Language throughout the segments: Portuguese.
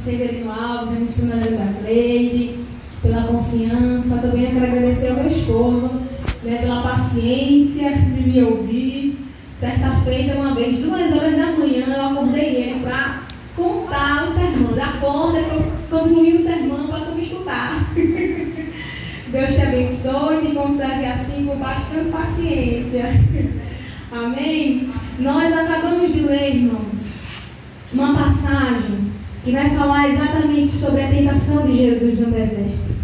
Severino Alves, a missionária da Cleide, pela confiança. Também quero agradecer ao meu esposo, né, pela paciência de me ouvir. Certa feita, uma vez, 2h da manhã, eu acordei ele para contar o sermão. Acorda que eu concluí o sermão para tu me escutar. Deus te abençoe e te conserve assim com bastante paciência. Amém? Nós acabamos de ler, irmãos, uma passagem que vai falar exatamente sobre a tentação de Jesus no deserto.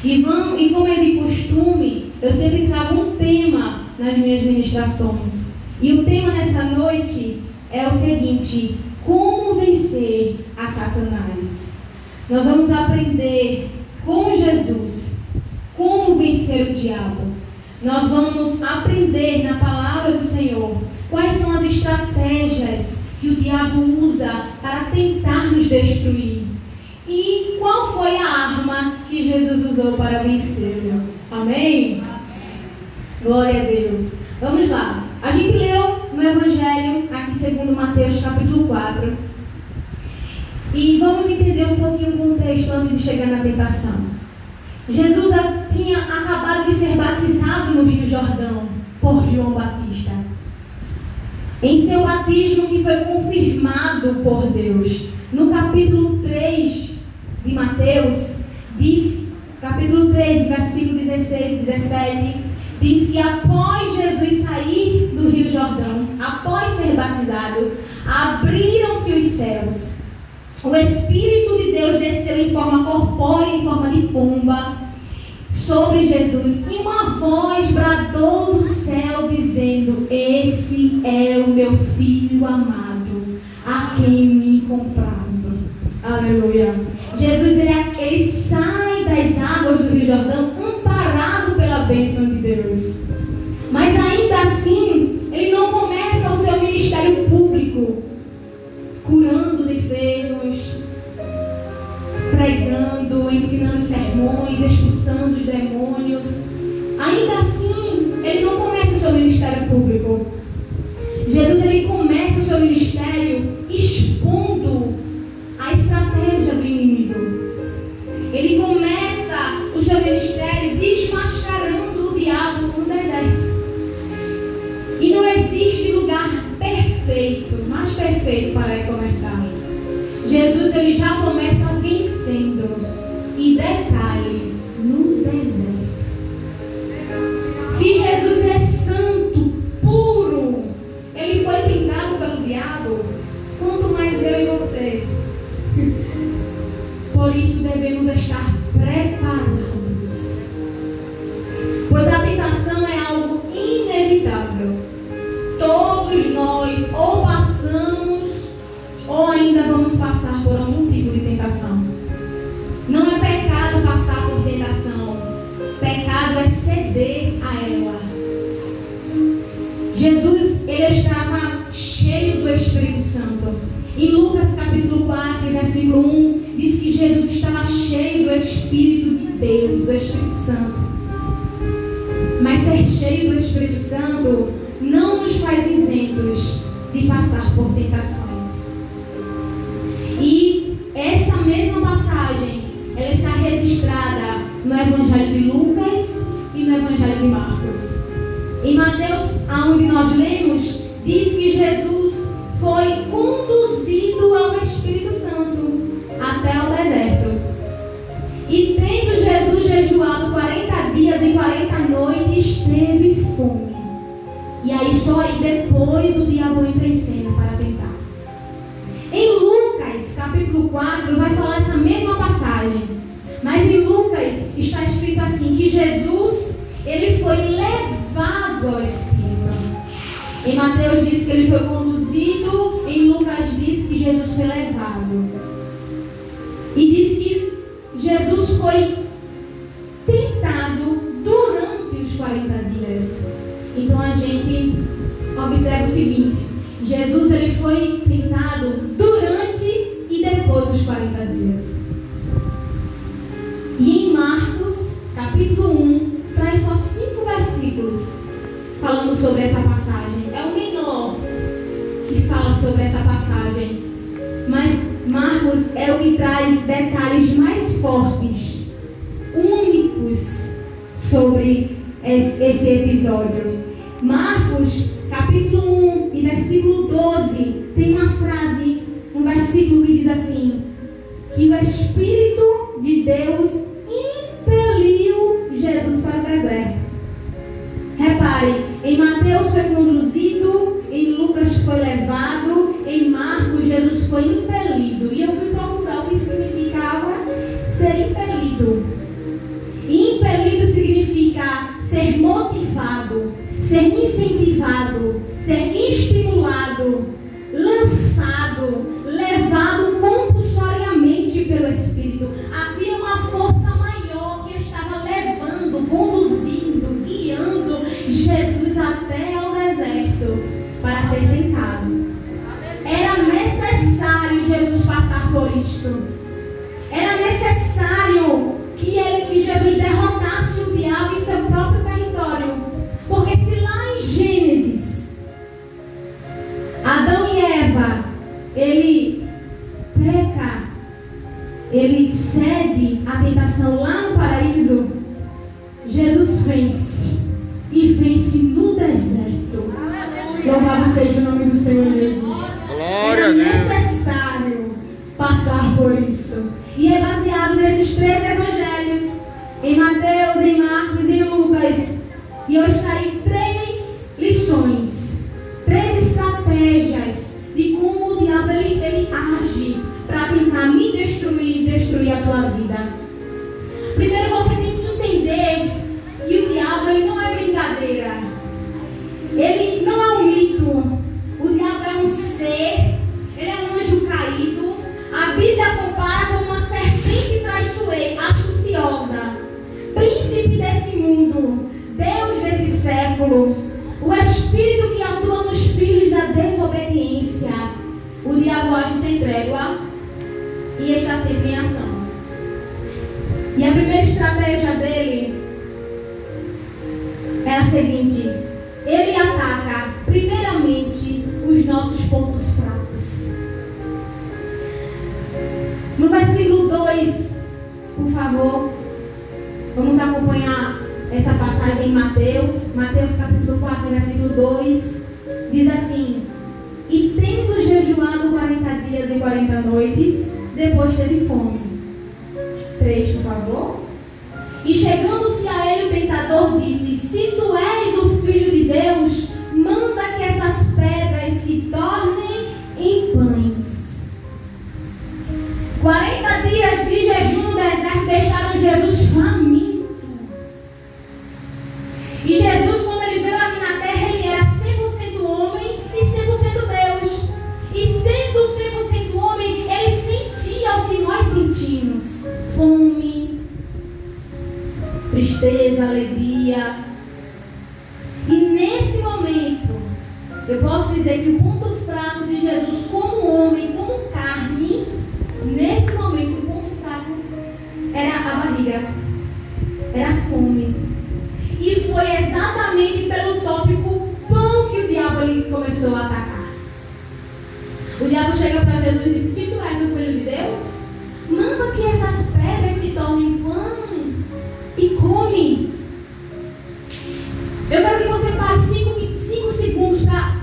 E como é de costume, eu sempre trago um tema nas minhas ministrações. E o tema nessa noite é o seguinte: como vencer a Satanás. Nós vamos aprender com Jesus como vencer o diabo. Nós vamos aprender na palavra do Senhor quais são as estratégias que o diabo usa para tentar nos destruir. E qual foi a arma que Jesus usou para vencê-lo? Amém? Glória a Deus. Vamos lá. A gente leu no Evangelho, aqui segundo Mateus capítulo 4. E vamos entender um pouquinho o contexto antes de chegar na tentação. Jesus tinha acabado de ser batizado no Rio Jordão por João Batista. Em seu batismo que foi confirmado por Deus. No capítulo 3 de Mateus, diz, capítulo 3, versículo 16 e 17, diz que após Jesus sair do Rio Jordão, após ser batizado, abriram-se os céus. O Espírito de Deus desceu em forma corpórea, em forma de pomba, sobre Jesus. E uma voz bradou do céu, dizendo: esse é o meu Filho amado, a quem me comprazo. Aleluia. Jesus, ele sai das águas do Rio Jordão, amparado pela bênção de Deus. Mas ainda assim, ele não começa o seu ministério público, curando os enfermos, pregando, ensinando sermões, expulsando os demônios. Ainda assim, ele não começa o seu ministério público. Jesus, ele começa o seu ministério expondo a estratégia do inimigo. Ele começa o seu ministério desmascarando o diabo no deserto. E não existe lugar perfeito, mais perfeito para ele começar. Jesus, ele já começa vencendo. E detalhe, no deserto. Se Jesus é santo, puro, ele foi tentado pelo diabo, quanto mais eu e você. Por isso devemos estar preparados. Pois a tentação é algo inevitável. Todos nós ou passamos ou ainda vamos passar por algum tipo de tentação. Não é pecado passar por tentação. Pecado é ceder a ela. Jesus, ele estava cheio do Espírito Santo. Em Lucas capítulo 4, versículo 1, diz que Jesus estava cheio do Espírito de Deus, do Espírito Santo. Mas ser cheio do Espírito Santo não nos faz isentos de passar por tentações. E esta mesma passagem, ela está registrada no Evangelho de Lucas e no Evangelho de Marcos. Em Mateus, onde nós lemos, diz que Jesus foi conduzido ao Espírito Santo até o deserto. E tendo Jesus jejuado 40 dias e 40 noites, teve fome. E aí só aí depois o diabo entra em cena para tentar. Em Lucas capítulo 4 vai falar essa mesma passagem. Mas em Lucas está escrito assim, que Jesus, ele foi levado ao Espírito. Em Mateus diz que ele foi conduzido, em Lucas diz que Jesus foi levado. E diz que Jesus foi tentado durante os 40 dias. Então a gente observa o seguinte: Jesus, ele foi tentado durante e depois dos 40 dias. E em Marcos, capítulo 1, traz só 5 versículos falando sobre essa passagem. É o menor que fala sobre essa passagem. Mas Marcos Marcos é o que traz detalhes mais fortes, únicos, sobre esse episódio. Marcos, capítulo 1 e versículo 12, tem uma frase, um versículo que diz assim: que o Espírito de Deus impeliu Jesus para o deserto. Repare, em Mateus foi conduzido, em Lucas foi levado, em Marcos Jesus foi impelido. E eu fui procurar o que significava ser impelido. E impelido significa ser motivado, ser incentivado, ser estimulado, lançado, levado compulsoriamente pelo Espírito. Havia uma força maior que estava levando, conduzindo, guiando Jesus até ao deserto para ser tentado. Era necessário Jesus passar por isso. Era necessário que Jesus derrotasse o diabo em seu próprio território. Porque se lá em Gênesis, Adão e Eva, ele peca, ele cede à tentação lá no paraíso, Jesus vence. E vence no deserto. Louvado seja o nome do Senhor Jesus. Glória a Deus. É necessário passar por isso. E é baseado nesses 3 evangelhos, em Mateus, em Marcos e em Lucas. E eu extraí 3 lições, 3 estratégias de como o diabo ele age para tentar me destruir e destruir a tua vida. Primeiro você tem que entender que o diabo ele não é brincadeira. Ele não é um mito. O diabo é um ser. Ele é um anjo caído. A Bíblia compara com uma serpente traiçoeira, astuciosa, príncipe desse mundo, Deus desse século, o espírito que atua nos filhos da desobediência. O diabo age sem trégua e está sempre em ação. E a primeira estratégia dele é a seguinte: ele ataca primeiramente os nossos pontos fracos. No versículo 2, por favor, vamos acompanhar essa passagem em Mateus capítulo 4, versículo 2, diz assim: e tendo jejuado 40 dias e 40 noites, depois teve fome. 3, por favor. E chegando-se a ele o tentador disse: se tu és o Filho de Deus, manda que essas pedras se tornem em pães. 40 dias de jejum no deserto deixaram Jesus faminto. E Jesus, quando ele veio aqui na terra, ele era 100% homem e 100% Deus. E sendo 100% homem, ele sentia o que nós sentimos: fome, tristeza, alegria. E nesse momento, eu posso dizer que o ponto fraco de Jesus como homem, como carne, nesse momento o ponto fraco era a barriga, era a fome. E foi exatamente pelo tópico pão que o diabo ele começou a atacar. O diabo chega para Jesus e disse: se tu és o Filho de Deus, manda que essas pedras se tornem pão e come. Eu quero que você pare 5 segundos para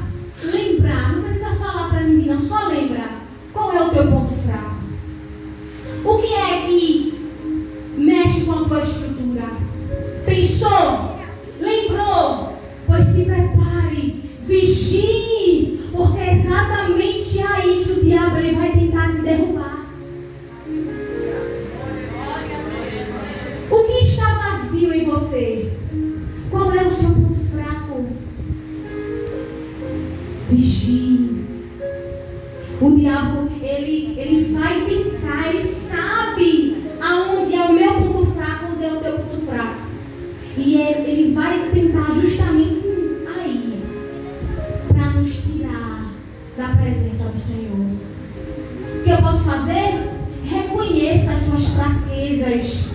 lembrar. Não precisa falar para ninguém, não. Só lembra. Qual é o teu ponto fraco? O que é que mexe com a tua estrutura? Pensou? Lembrou? Pois se prepare. Vigie. Porque é exatamente aí que o diabo ele vai tentar te derrubar. O que está vazio em você? Qual é o seu ponto fraco? Vigie. O diabo, ele vai tentar, ele sabe aonde é o meu ponto fraco, onde é o teu ponto fraco. E ele vai tentar justamente aí, para nos tirar da presença do Senhor. O que eu posso fazer? Reconheça as suas fraquezas,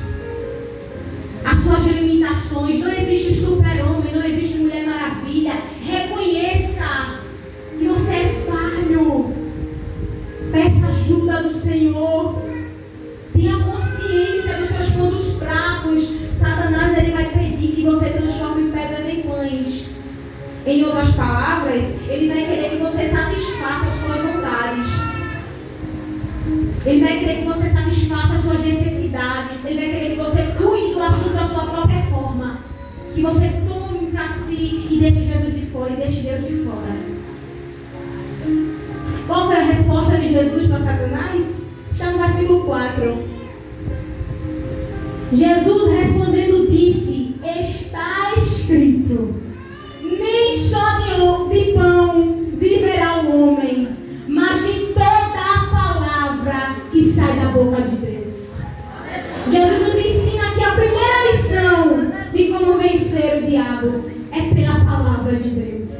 as suas limitações. Não existe super-homem, não existe Mulher Maravilha. Reconheça que você é falho. Peça ajuda do Senhor. Ele vai querer que você satisfaça as suas necessidades. Ele vai querer que você cuide do assunto da sua própria forma. Que você tome para si e deixe Jesus de fora e deixe Deus de fora. Qual foi a resposta de Jesus para Satanás? Está no versículo 4. Jesus respondendo disse: está escrito, nem só de pão viverá o homem, mas de toda a palavra que sai da boca de Deus. Jesus nos ensina que a primeira lição de como vencer o diabo é pela palavra de Deus.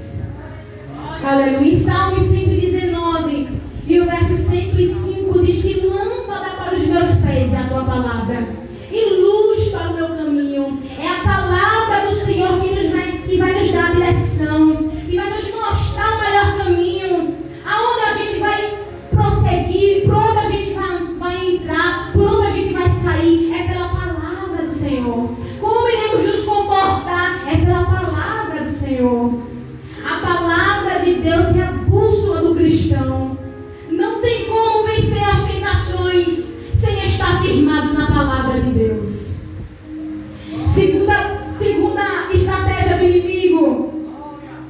Aleluia. Em Salmo 119 e o verso 105 diz que lâmpada para os meus pés é a tua palavra e luz para o meu caminho. É a palavra do Senhor que vai nos dar a direção, que vai nos mostrar o melhor caminho, aonde a gente vai prosseguir, por onde a gente vai entrar, por onde a gente vai sair. É pela palavra do Senhor. Como iremos nos comportar? É pela palavra do Senhor. A palavra de Deus é a bússola do cristão. Não tem como vencer as tentações sem estar firmado na palavra de Deus. Segunda estratégia do inimigo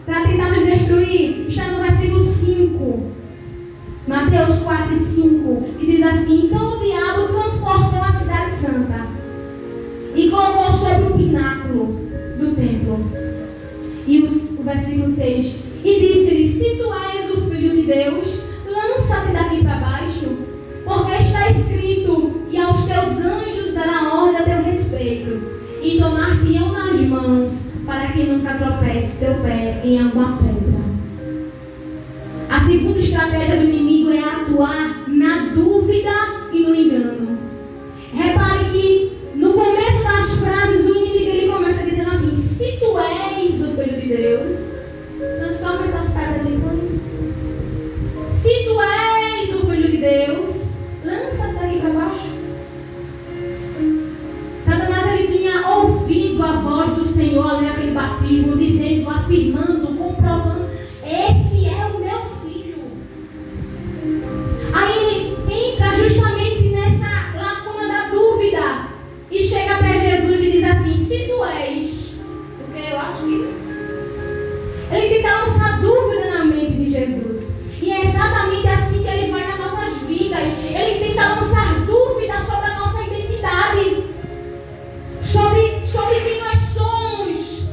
para tentar nos destruir está no versículo 5. Mateus 4 e 5, que diz assim: então o diabo transportou a cidade santa e colocou sobre o pináculo do templo. E o versículo 6: e disse-lhe: se tu és o filho de Deus, lança-te daqui para baixo, porque está escrito: e aos teus anjos dará ordem a teu respeito, e tomar-te-ão nas mãos, para que nunca tropece teu pé em alguma pedra. A segunda estratégia do inimigo é atuar na dúvida e no engano. Repare que no começo das frases o inimigo ele começa dizendo assim: se tu és o filho de Deus, transforma essas pedras em pães. Se tu és o filho de Deus, lança-te daqui para baixo. Satanás ele tinha ouvido a voz do Senhor ali naquele batismo, dizendo, afirmando, comprovando: esse é o meu filho. Aí ele entra justamente nessa lacuna da dúvida e chega até Jesus e diz assim: se tu és, porque eu acho que ele tenta lançar dúvida na mente de Jesus. E é exatamente assim que ele faz nas nossas vidas. Ele tenta lançar dúvida sobre a nossa identidade, sobre quem nós somos.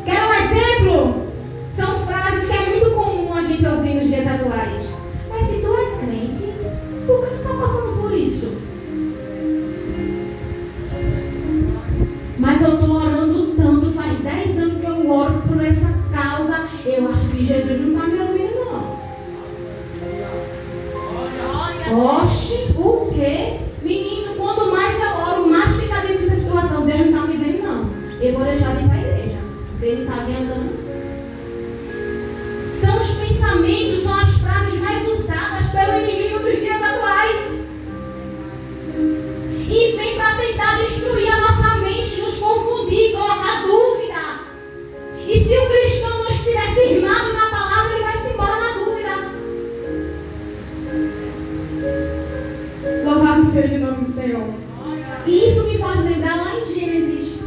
Quer um exemplo? São frases que é muito comum a gente ouvir nos dias atuais. Mas se tu é crente, por que tu está passando por isso? Mas eu estou orando tanto, faz 10 anos que eu oro por essa causa. Eu acho que Jesus não está me ouvindo, não. Oxe, o quê? Menino, quanto mais eu oro, mais fica difícil a situação. Deus não está me vendo, não. Eu vou deixar de ir para a igreja. Ele está me andando. São os pensamentos, são as frases mais usadas pelo inimigo dos dias atuais. E vem para tentar destruir a nossa mente, nos confundir, colocar dúvida. E se o cristão não estiver firmado na palavra, ele vai se embora na dúvida. Louvado seja o nome do Senhor. E isso me faz lembrar lá em Gênesis,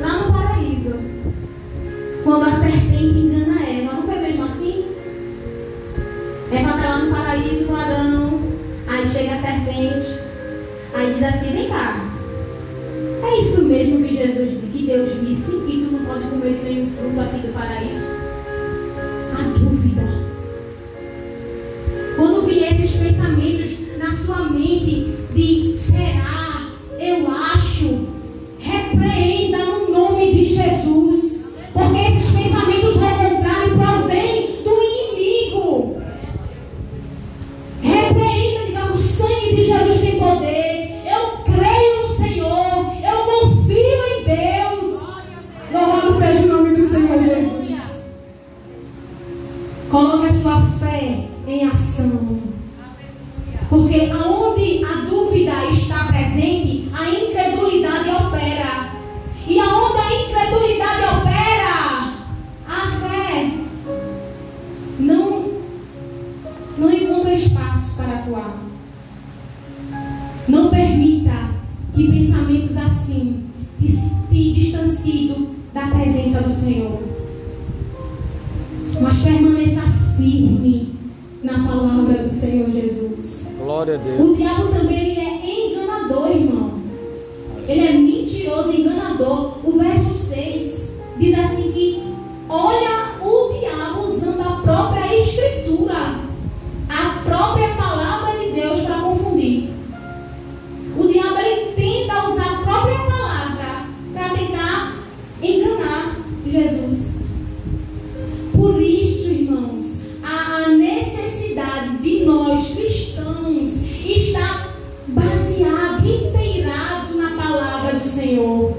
lá no paraíso, quando a serpente engana Eva. Não foi mesmo assim? Eva está lá no paraíso com Adão. Aí chega a serpente. Aí diz assim: vem cá, é isso mesmo que Deus disse, que tu não pode comer nenhum fruto aqui do paraíso? A dúvida. Quando vier esses pensamentos na sua mente de será, eu acho, repreenda no nome de Jesus, porque esses pensamentos ao contrário provêm do inimigo. Repreenda, diga: o sangue de Jesus tem poder. Eu creio no Senhor, eu confio em Deus. Louvado seja o nome do Senhor Jesus. Senhor. Mas permaneça firme na palavra do Senhor Jesus. Glória a Deus. O diabo também ele é enganador, irmão. Ele é mentiroso, enganador. O verso 6 diz assim que olha o diabo usando a própria escritura, a própria palavra de Deus para confundir. O diabo ele tenta usar a própria palavra para tentar enganar Jesus. Por isso, irmãos, a necessidade de nós cristãos estar baseado, inteirado na palavra do Senhor.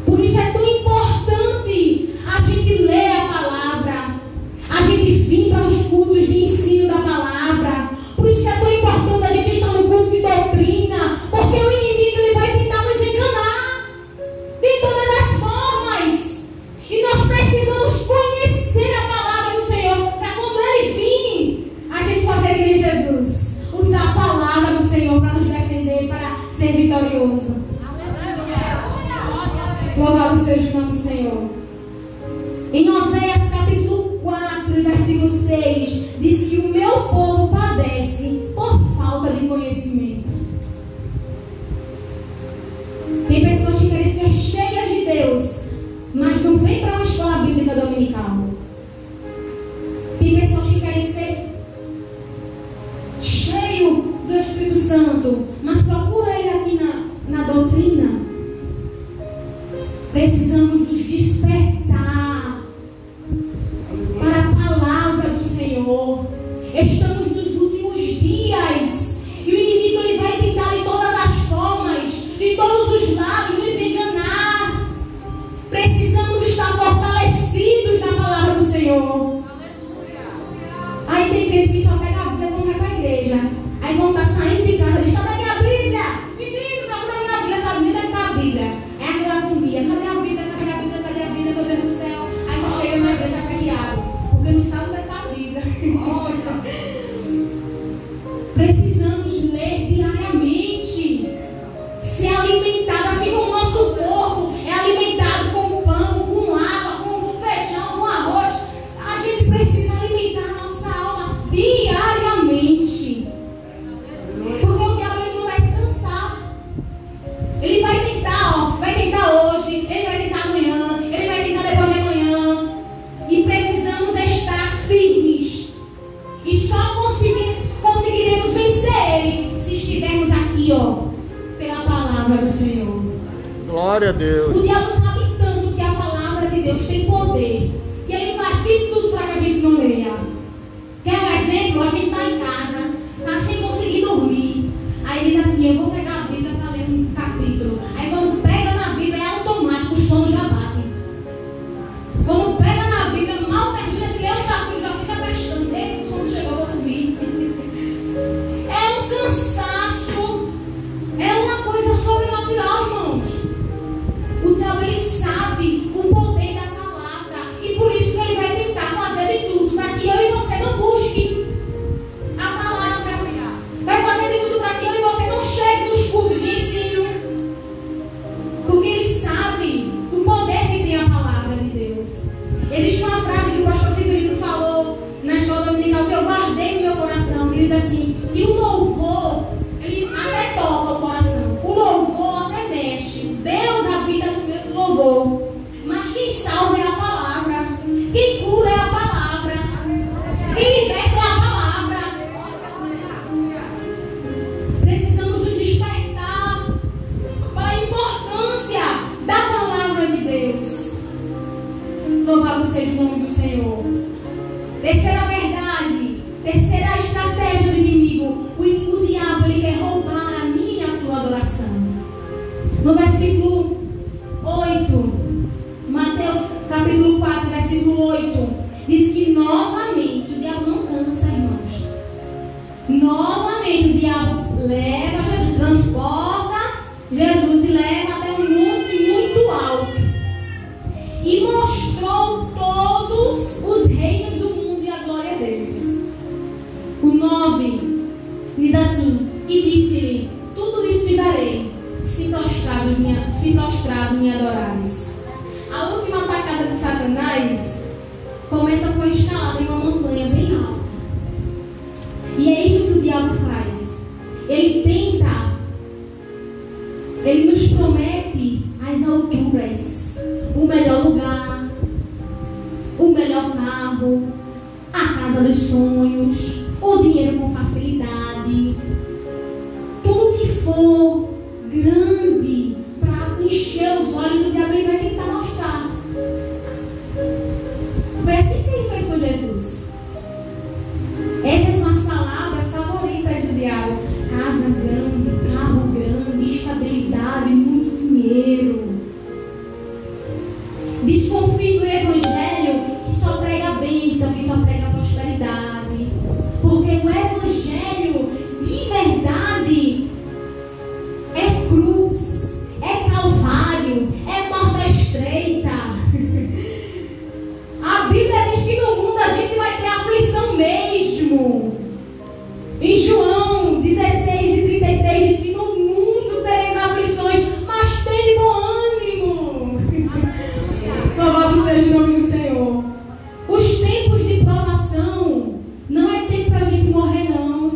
Por isso é tão importante a gente ler a palavra, a gente vir para os cultos de ensino da palavra. Por isso é tão importante a gente estar no culto de doutrina, porque o inimigo ele vai tentar nos enganar de todas as formas. E nós precisamos conhecer a palavra do Senhor para quando ele vir, a gente fazer que nem Jesus, usar a palavra do Senhor para nos defender, para ser vitorioso. Louvado seja o nome do Senhor. Em Oséias capítulo 4, versículo 6, diz que o meu povo padece por falta de conhecimento. Tem pessoas que querem ser cheias de Deus, mas não vem para uma escola bíblica dominical. Tem pessoas que querem ser cheio do Espírito Santo, mas procura ele aqui na doutrina. Precisamos nos despertar para a palavra do Senhor. Estamos nos últimos dias e o inimigo ele vai tentar de todas as formas, de todos os lados, nos enganar. Precisamos estar fortalecidos na palavra do Senhor. Aí tem crente que só pega a Bíblia quando vai para a igreja. Aí quando está saindo de casa, diz: cadê a Bíblia? Menino, procura minha Bíblia, essa Bíblia que está a Bíblia. É aquela agonia: cadê a Bíblia? Cadê a Bíblia? Cadê a Bíblia? Meu Deus do céu. Aí já chega na igreja aperreado, porque não sabe onde está a Bíblia. Precisamos ler diariamente, ser alimentado, assim como o nosso corpo é alimentado com pão, com água, com feijão, com arroz. A gente precisa alimentar a nossa alma diariamente, porque o diabo ele não vai descansar. Ele vai tentar hoje, ele vai tentar amanhã, ele vai tentar depois de amanhã. E precisamos estar firmes. E só conseguiremos vencer ele se estivermos aqui, pela palavra do Senhor. Glória a Deus. O diabo sabe tanto que a palavra de Deus tem poder, que ele faz de tudo para que a gente não leia. Quer um exemplo? A gente está em casa, está sem conseguir dormir. Aí diz assim: eu vou pegar a Bíblia para ler um capítulo. Aí quando pega na Bíblia é automático, o sono já bate. Quando pega na Bíblia, mal termina de ler o capítulo, já fica testando. Eita, o sono chegou, vou dormir. É um cansaço, é uma coisa sobrenatural, irmãos. O diabo ele sabe o poder da palavra, e por isso que ele vai tentar fazer de tudo para que eu e você não busque a palavra. Vai fazer de tudo para que eu e você não chegue nos cultos de ensino, porque ele sabe o poder que tem a palavra de Deus. Existe uma frase que o pastor Severino falou na escola dominical que eu guardei no meu coração, que diz assim: que o louvor ele até toca o coração, o louvor até mexe, Deus habita no meio do louvor, mas quem salva é a palavra, quem cura é a palavra, quem liberta é a palavra. Precisamos nos despertar para a importância da palavra de Deus. Louvado seja o nome do Senhor. Terceira verdade, terceira estratégia do inimigo. O diabo ele quer roubar a minha e a tua adoração. No versículo 8, Mateus capítulo 4, versículo 8, diz que novamente, o diabo não cansa, irmãos. Novamente o diabo leva Jesus, transporta Jesus e leva até um monte muito alto. E mostrou todos os reinos do mundo e a glória deles. O 9 diz assim: e disse-lhe: tudo isso te darei, se prostrado me adorares. A última atacada de faz? Começa com a escalada em uma montanha bem alta. E é isso que o diabo faz. Ele nos promete as alturas, o melhor lugar, o melhor carro, a casa dos sonhos, o dinheiro com facilidade. Tudo que for grande para encher os olhos, o diabo ele vai tentar mostrar. Foi assim que ele fez com Jesus. Essas são as palavras favoritas do diabo: casa grande, carro grande, estabilidade, muito dinheiro. Desconfie do evangelho que só prega bênção, que só prega prosperidade. Porque o evangelho de verdade é cruz, é calvário, é porta estreita. A Bíblia diz que no mundo a gente vai ter aflição mesmo. Em João 16:33 diz que no mundo tereis aflições, mas tem bom ânimo. Louvado seja o nome do Senhor. Os tempos de provação não é tempo para a gente morrer, não.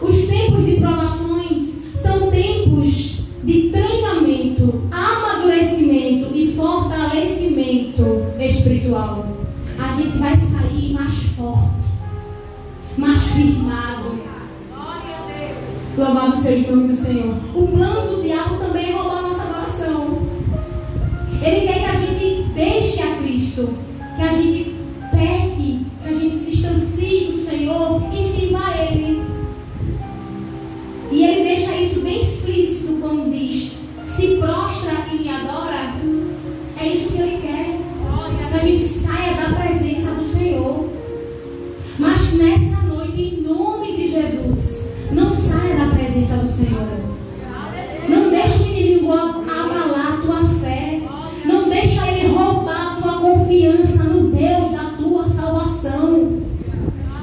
Os tempos de provações são tempos de treinamento, amadurecimento e fortalecimento espiritual. A gente vai sair mais forte, mais firmado. Louvado seja o nome do Senhor. O plano do diabo também é roubar a nossa adoração. Ele quer que a gente deixe a Cristo, que a gente peque, que a gente se distancie do Senhor e sirva a Ele. E ele deixa isso bem explícito quando diz: se prostra e me adora. É isso que ele quer, que a gente saia da presença do Senhor. Mas nessa noite, em nome de Jesus, não saia da presença do Senhor. Não deixe o inimigo abalar a tua fé. Não deixe ele roubar a tua confiança no Deus da tua salvação.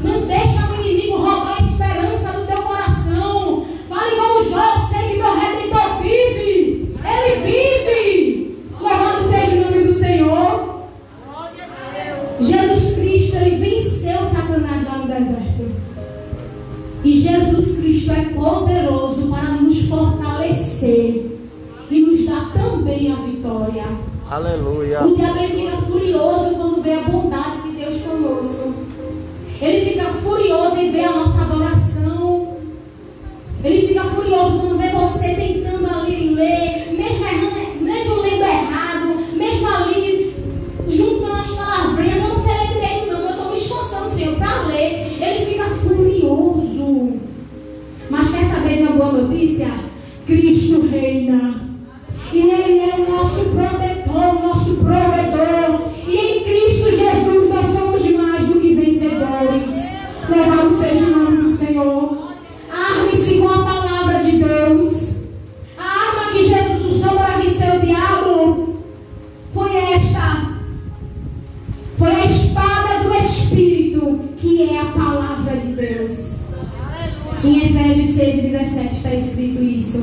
Não deixe o inimigo roubar a esperança do teu coração. Fale como Jó: sei que meu Redentor vive. Ele vive. Louvado seja o nome do Senhor. Jesus Cristo, ele venceu Satanás lá no deserto. E Jesus Cristo é poderoso para nos fortalecer e nos dar também a vitória. Aleluia. O diabo ele fica furioso quando vê a bondade de Deus conosco. Ele fica furioso em ver a nossa adoração. Ele fica furioso quando vê você tentando ali ler, mesmo errando, mesmo lendo errado, mesmo ali juntando as palavrinhas. Eu não sei ler direito não, eu estou me esforçando, Senhor, para ler. Ele fica furioso. Mas quer saber de uma boa notícia? Cristo reina. E Ele é o nosso protetor, nosso provedor. E em Cristo Jesus nós somos mais do que vencedores. Louvado seja o nome do Senhor. Arme-se com a palavra de Deus. A arma que Jesus usou para vencer o diabo foi esta. Foi a espada do Espírito, que é a palavra de Deus. Em Efésios 6:17 está escrito isso.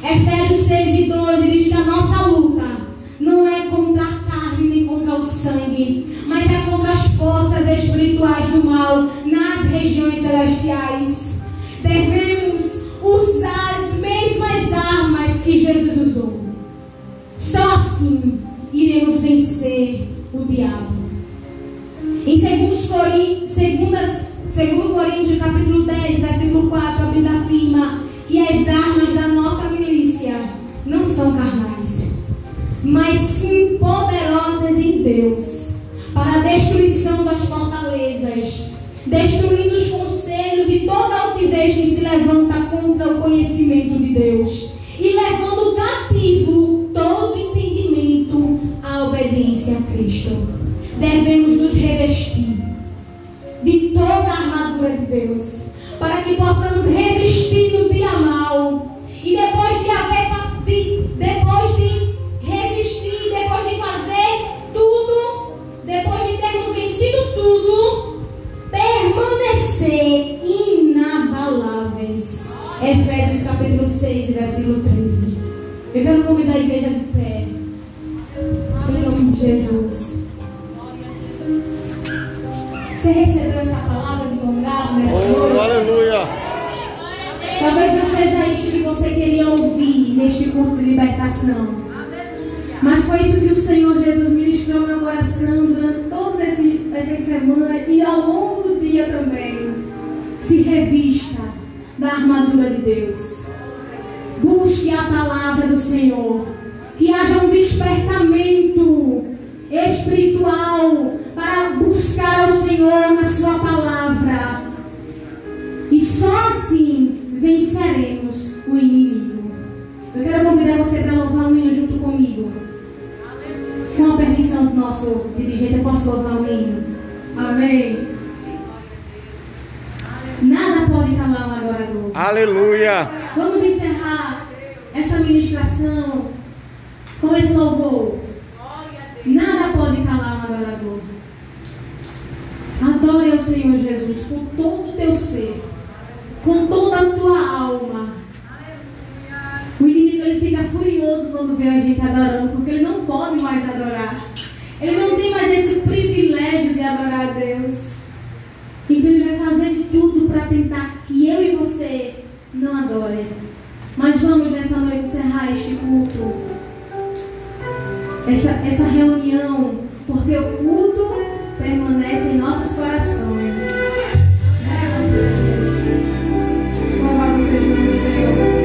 Efésios 6:12 diz que a nossa luta não é contra a carne nem contra o sangue, mas é contra as forças espirituais do mal nas regiões celestiais. Devemos usar as mesmas armas que Jesus usou. Só assim iremos vencer o diabo. Em 2 Coríntios capítulo 10, versículo 4, a Bíblia afirma que as armas da nossa milícia não são carnais, mas sim poderosas em Deus, para a destruição das fortalezas, destruindo os conselhos e toda altivez que se levanta contra o conhecimento de Deus, e levando cativo todo entendimento à obediência a Cristo. Devemos nos revestir de toda a armadura de Deus, para que possamos resistir no dia mal. E depois de resistir, depois de fazer tudo, depois de termos vencido tudo, permanecer inabaláveis. Efésios capítulo 6, versículo 13. Eu quero convidar a igreja de pé, em nome de Jesus. recebeu essa palavra de bom grado nessa noite? Aleluia. Talvez não seja isso que você queria ouvir neste culto de libertação. Mas foi isso que o Senhor Jesus ministrou no meu coração durante toda essa semana e ao longo do dia também. Se revista da armadura de Deus. Busque a palavra do Senhor. Que haja um despertamento espiritual para buscar ao Senhor na sua palavra. E só assim venceremos o inimigo. Eu quero convidar você para louvar um hino junto comigo. Com a permissão do nosso dirigente, eu posso louvar um hino? Amém. Nada pode calar um adorador. Aleluia. Vamos encerrar esta ministração com esse louvor. Nada pode calar um adorador. Adore ao Senhor Jesus com todo o teu ser, com toda a tua alma. O inimigo ele fica furioso quando vê a gente adorando, porque ele não pode mais adorar. Ele não tem mais esse privilégio de adorar a Deus. Então ele vai fazer de tudo para tentar que eu e você não adorem. Mas vamos nessa noite encerrar este culto, essa reunião, porque o culto permanece em nossos corações. Louvado seja o nome do Senhor.